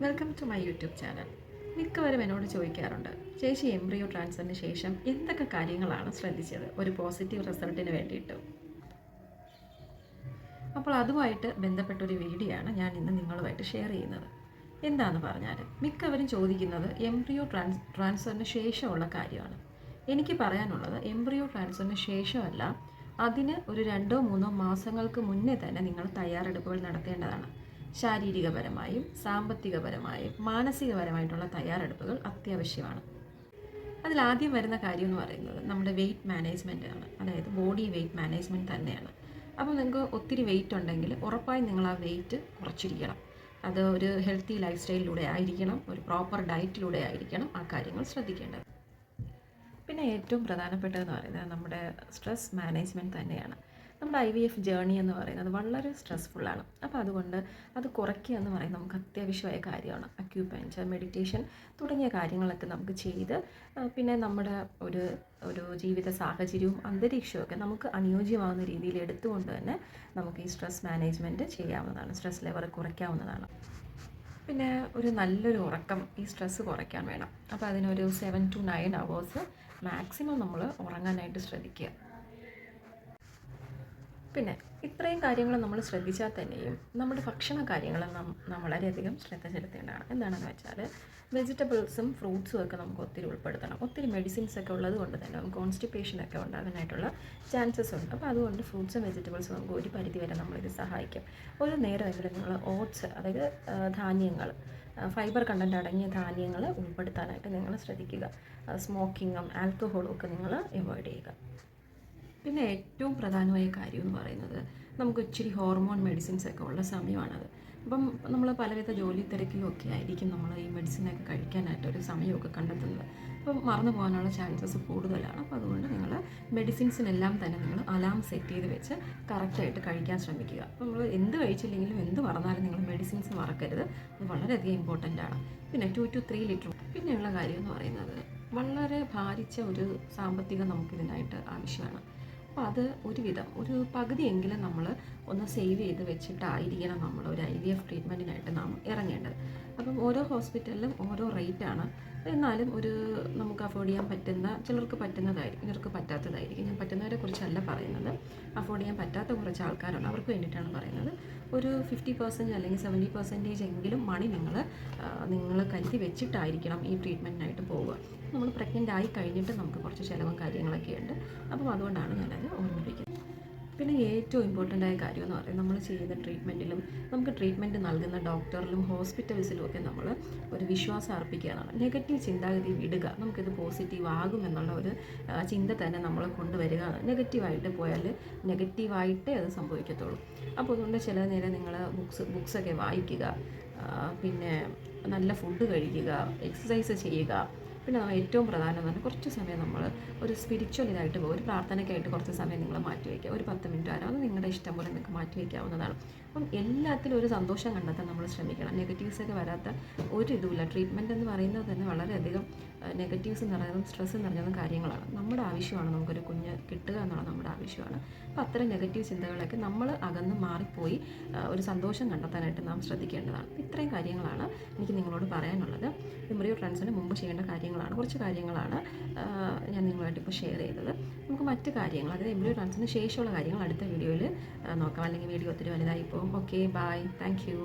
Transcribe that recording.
Welcome to my YouTube channel. മിക്കവരും എന്നോട് ചോദിക്കാറുണ്ട്, ചേച്ചി എംബ്രിയോ ട്രാൻസ്ഫറിന് ശേഷം എന്തൊക്കെ കാര്യങ്ങളാണ് ശ്രദ്ധിച്ചത് ഒരു പോസിറ്റീവ് റിസൾട്ടിന് വേണ്ടിയിട്ട്. അപ്പോൾ അതുമായിട്ട് ബന്ധപ്പെട്ടൊരു വീഡിയോ ആണ് ഞാൻ ഇന്ന് നിങ്ങളുമായിട്ട് ഷെയർ ചെയ്യുന്നത്. എന്താണെന്ന് പറഞ്ഞാൽ മിക്കവരും ചോദിക്കുന്നത് എംബ്രിയോ ട്രാൻസ്ഫറിന് ശേഷമുള്ള കാര്യമാണ്. എനിക്ക് പറയാനുള്ളത് എംബ്രിയോ ട്രാൻസ്ഫറിന് ശേഷമല്ല, അതിന് ഒരു 2-3 മാസങ്ങൾക്ക് മുന്നേ തന്നെ നിങ്ങൾ തയ്യാറെടുപ്പുകൾ നടത്തേണ്ടതാണ്. ശാരീരികപരമായും സാമ്പത്തികപരമായും മാനസികപരമായിട്ടുള്ള തയ്യാറെടുപ്പുകൾ അത്യാവശ്യമാണ്. അതിലാദ്യം വരുന്ന കാര്യം എന്ന് പറയുന്നത് നമ്മുടെ വെയ്റ്റ് മാനേജ്മെൻ്റ് ആണ്, അതായത് ബോഡി വെയ്റ്റ് മാനേജ്മെൻറ്റ് തന്നെയാണ്. അപ്പോൾ നിങ്ങൾക്ക് ഒത്തിരി വെയിറ്റ് ഉണ്ടെങ്കിൽ ഉറപ്പായും നിങ്ങൾ ആ വെയിറ്റ് കുറച്ചിരിക്കണം. അത് ഒരു ഹെൽത്തി ലൈഫ് സ്റ്റൈലിലൂടെ ആയിരിക്കണം, ഒരു പ്രോപ്പർ ഡയറ്റിലൂടെ ആയിരിക്കണം ആ കാര്യങ്ങൾ ശ്രദ്ധിക്കേണ്ടത്. പിന്നെ ഏറ്റവും പ്രധാനപ്പെട്ടതെന്ന് പറയുന്നത് നമ്മുടെ സ്ട്രെസ് മാനേജ്മെൻറ്റ് തന്നെയാണ്. നമ്മുടെ IVF ജേർണി എന്ന് പറയുന്നത് വളരെ സ്ട്രെസ്ഫുള്ളാണ്. അപ്പോൾ അതുകൊണ്ട് അത് കുറയ്ക്കുക എന്ന് പറയുന്നത് നമുക്ക് അത്യാവശ്യമായ കാര്യമാണ്. അക്യൂപഞ്ചർ, മെഡിറ്റേഷൻ തുടങ്ങിയ കാര്യങ്ങളൊക്കെ നമുക്ക് ചെയ്ത് പിന്നെ നമ്മുടെ ഒരു ഒരു ജീവിത സാഹചര്യവും അന്തരീക്ഷമൊക്കെ നമുക്ക് അനുയോജ്യമാകുന്ന രീതിയിൽ എടുത്തുകൊണ്ട് തന്നെ നമുക്ക് ഈ സ്ട്രെസ് മാനേജ്മെൻറ്റ് ചെയ്യാവുന്നതാണ്, സ്ട്രെസ് ലെവൽ കുറയ്ക്കാവുന്നതാണ്. പിന്നെ ഒരു നല്ലൊരു ഉറക്കം ഈ സ്ട്രെസ്സ് കുറയ്ക്കാൻ വേണം. അപ്പോൾ അതിനൊരു 7 to 9 hours മാക്സിമം നമ്മൾ ഉറങ്ങാനായിട്ട് ശ്രദ്ധിക്കുക. പിന്നെ ഇത്രയും കാര്യങ്ങൾ നമ്മൾ ശ്രദ്ധിച്ചാൽ തന്നെയും നമ്മുടെ ഭക്ഷണ കാര്യങ്ങൾ നാം വളരെയധികം ശ്രദ്ധ ചെലുത്തേണ്ടതാണ്. എന്താണെന്ന് വെച്ചാൽ വെജിറ്റബിൾസും ഫ്രൂട്ട്സും ഒക്കെ നമുക്ക് ഒത്തിരി ഉൾപ്പെടുത്തണം. ഒത്തിരി മെഡിസിൻസ് ഒക്കെ ഉള്ളത് കൊണ്ട് തന്നെ നമുക്ക് കോൺസ്റ്റിപ്പേഷനൊക്കെ ഉണ്ടാകാനായിട്ടുള്ള ചാൻസസ് ഉണ്ട്. അപ്പോൾ അതുകൊണ്ട് ഫ്രൂട്ട്സും വെജിറ്റബിൾസും നമുക്ക് ഒരു പരിധി വരെ നമ്മളിത് സഹായിക്കും. ഒരു നേരമെങ്കിലും നിങ്ങൾ ഓട്സ്, അതായത് ധാന്യങ്ങൾ, ഫൈബർ കണ്ടൻറ്റ് അടങ്ങിയ ധാന്യങ്ങൾ ഉൾപ്പെടുത്താനായിട്ട് നിങ്ങൾ ശ്രദ്ധിക്കുക. സ്മോക്കിങ്ങും ആൽക്കഹോളും ഒക്കെ നിങ്ങൾ അവോയ്ഡ് ചെയ്യുക. പിന്നെ ഏറ്റവും പ്രധാനമായ കാര്യം എന്ന് പറയുന്നത് നമുക്ക് ഇച്ചിരി ഹോർമോൺ മെഡിസിൻസ് ഒക്കെ ഉള്ള സമയമാണത്. അപ്പം നമ്മൾ പലവിധ ജോലി തിരക്കിലൊക്കെ ആയിരിക്കും നമ്മൾ ഈ മെഡിസിനൊക്കെ കഴിക്കാനായിട്ടൊരു സമയമൊക്കെ കണ്ടെത്തുന്നത്. അപ്പം മറന്നു പോകാനുള്ള ചാൻസസ് കൂടുതലാണ്. അപ്പോൾ അതുകൊണ്ട് നിങ്ങൾ മെഡിസിൻസിനെല്ലാം തന്നെ നിങ്ങൾ അലാം സെറ്റ് ചെയ്ത് വെച്ച് കറക്റ്റായിട്ട് കഴിക്കാൻ ശ്രമിക്കുക. അപ്പോൾ നമ്മൾ എന്ത് കഴിച്ചില്ലെങ്കിലും എന്ത് മറന്നാലും നിങ്ങൾ മെഡിസിൻസ് മറക്കരുത്. അത് വളരെയധികം ഇമ്പോർട്ടൻ്റ് ആണ്. പിന്നെ 2 to 3 ലിറ്റർ. പിന്നെയുള്ള കാര്യം എന്ന് പറയുന്നത് വളരെ ഭാരിച്ച ഒരു സാമ്പത്തികം നമുക്കിതിനായിട്ട് ആവശ്യമാണ്. അപ്പോൾ അത് ഒരു പകുതിയെങ്കിലും നമ്മൾ ഒന്ന് സേവ് ചെയ്ത് വെച്ചിട്ടായിരിക്കണം നമ്മൾ ഒരു IVF ട്രീറ്റ്മെൻറ്റിനായിട്ട് നാം ഇറങ്ങേണ്ടത്. അപ്പം ഓരോ ഹോസ്പിറ്റലിലും ഓരോ റേറ്റാണ്. എന്നാലും നമുക്ക് അഫോർഡ് ചെയ്യാൻ പറ്റുന്ന, ചിലർക്ക് പറ്റുന്നതായിരിക്കും, ചിലർക്ക് പറ്റാത്തതായിരിക്കും. ഞാൻ പറ്റുന്നവരെ കുറിച്ചല്ല പറയുന്നത്, അഫോർഡ് ചെയ്യാൻ പറ്റാത്ത കുറച്ച് ആൾക്കാരുണ്ട്, അവർക്ക് വേണ്ടിയിട്ടാണ് പറയുന്നത്. ഒരു 50% അല്ലെങ്കിൽ 70% എങ്കിലും മണി നിങ്ങൾ കരുതി വെച്ചിട്ടായിരിക്കണം ഈ ട്രീറ്റ്മെൻറ്റിനായിട്ട് പോവുക. നമ്മൾ പ്രഗ്നൻ്റ് ആയി കഴിഞ്ഞിട്ട് നമുക്ക് കുറച്ച് ചിലവും കാര്യങ്ങളൊക്കെ ഉണ്ട്. അപ്പം അതുകൊണ്ടാണ് ഞാനത് ഓർമ്മിപ്പിക്കുന്നത്. പിന്നെ ഏറ്റവും ഇമ്പോർട്ടൻ്റ് ആയ കാര്യം എന്ന് പറയുന്നത് നമ്മൾ ചെയ്യുന്ന ട്രീറ്റ്മെൻറ്റിലും നമുക്ക് ട്രീറ്റ്മെൻറ്റ് നൽകുന്ന ഡോക്ടറിലും ഹോസ്പിറ്റൽസിലും ഒക്കെ നമ്മൾ ഒരു വിശ്വാസം അർപ്പിക്കുക എന്നാണ്. നെഗറ്റീവ് ചിന്താഗതി വിടുക. നമുക്കിത് പോസിറ്റീവ് ആകുമെന്നുള്ള ഒരു ചിന്ത തന്നെ നമ്മൾ കൊണ്ടുവരിക. നെഗറ്റീവായിട്ട് പോയാൽ നെഗറ്റീവായിട്ടേ അത് സംഭവിക്കത്തുള്ളൂ. അപ്പോൾ അതുകൊണ്ട് ചില നേരം നിങ്ങൾ ബുക്സൊക്കെ വായിക്കുക, പിന്നെ നല്ല ഫുഡ് കഴിക്കുക, എക്സസൈസ് ചെയ്യുക. പിന്നെ ഏറ്റവും പ്രധാനം എന്ന് പറഞ്ഞാൽ കുറച്ച് സമയം നമ്മൾ ഒരു സ്പിരിച്വൽ ഇതായിട്ട് പോകും. ഒരു പ്രാർത്ഥനയ്ക്കായിട്ട് കുറച്ച് സമയം നിങ്ങൾ മാറ്റി വയ്ക്കുക. ഒരു 10 മിനിറ്റ് വരെ, അത് നിങ്ങളുടെ ഇഷ്ടം പോലെ നിങ്ങൾക്ക് മാറ്റി വയ്ക്കാവുന്നതാണ്. അപ്പം എല്ലാത്തിലും ഒരു സന്തോഷം കണ്ടെത്താൻ നമ്മൾ ശ്രമിക്കണം. നെഗറ്റീവ്സൊക്കെ വരാത്ത ഒരു ഇതുമില്ല. ട്രീറ്റ്മെൻറ്റ് എന്ന് പറയുന്നത് തന്നെ വളരെയധികം നെഗറ്റീവ്സ് നിറഞ്ഞതും സ്ട്രെസ്സ് നിറഞ്ഞതും കാര്യങ്ങളാണ്. നമ്മുടെ ആവശ്യമാണ് നമുക്കൊരു കുഞ്ഞ് കിട്ടുക എന്നുള്ളത് നമ്മുടെ ആവശ്യമാണ്. അപ്പോൾ അത്തരം നെഗറ്റീവ് ചിന്തകളൊക്കെ നമ്മൾ അകന്ന് മാറിപ്പോയി ഒരു സന്തോഷം കണ്ടെത്താനായിട്ട് നാം ശ്രദ്ധിക്കേണ്ടതാണ്. ഇത്രയും കാര്യങ്ങളാണ് എനിക്ക് നിങ്ങളോട് പറയാനുള്ളത്. എംബ്രിയോ ട്രാൻസ്ഫറിന് മുമ്പ് ചെയ്യേണ്ട കുറച്ച് കാര്യങ്ങളാണ് ഞാൻ നിങ്ങളുമായിട്ട് ഇപ്പോൾ ഷെയർ ചെയ്തത്. നമുക്ക് മറ്റ് കാര്യങ്ങൾ, അതായത് എംബ്രിയോ ട്രാൻസ്ഫറിന് ശേഷമുള്ള കാര്യങ്ങൾ അടുത്ത വീഡിയോയിൽ നോക്കാം. അല്ലെങ്കിൽ വീഡിയോ ഒത്തിരി വലുതായി പോകും. Okay, bye, thank U.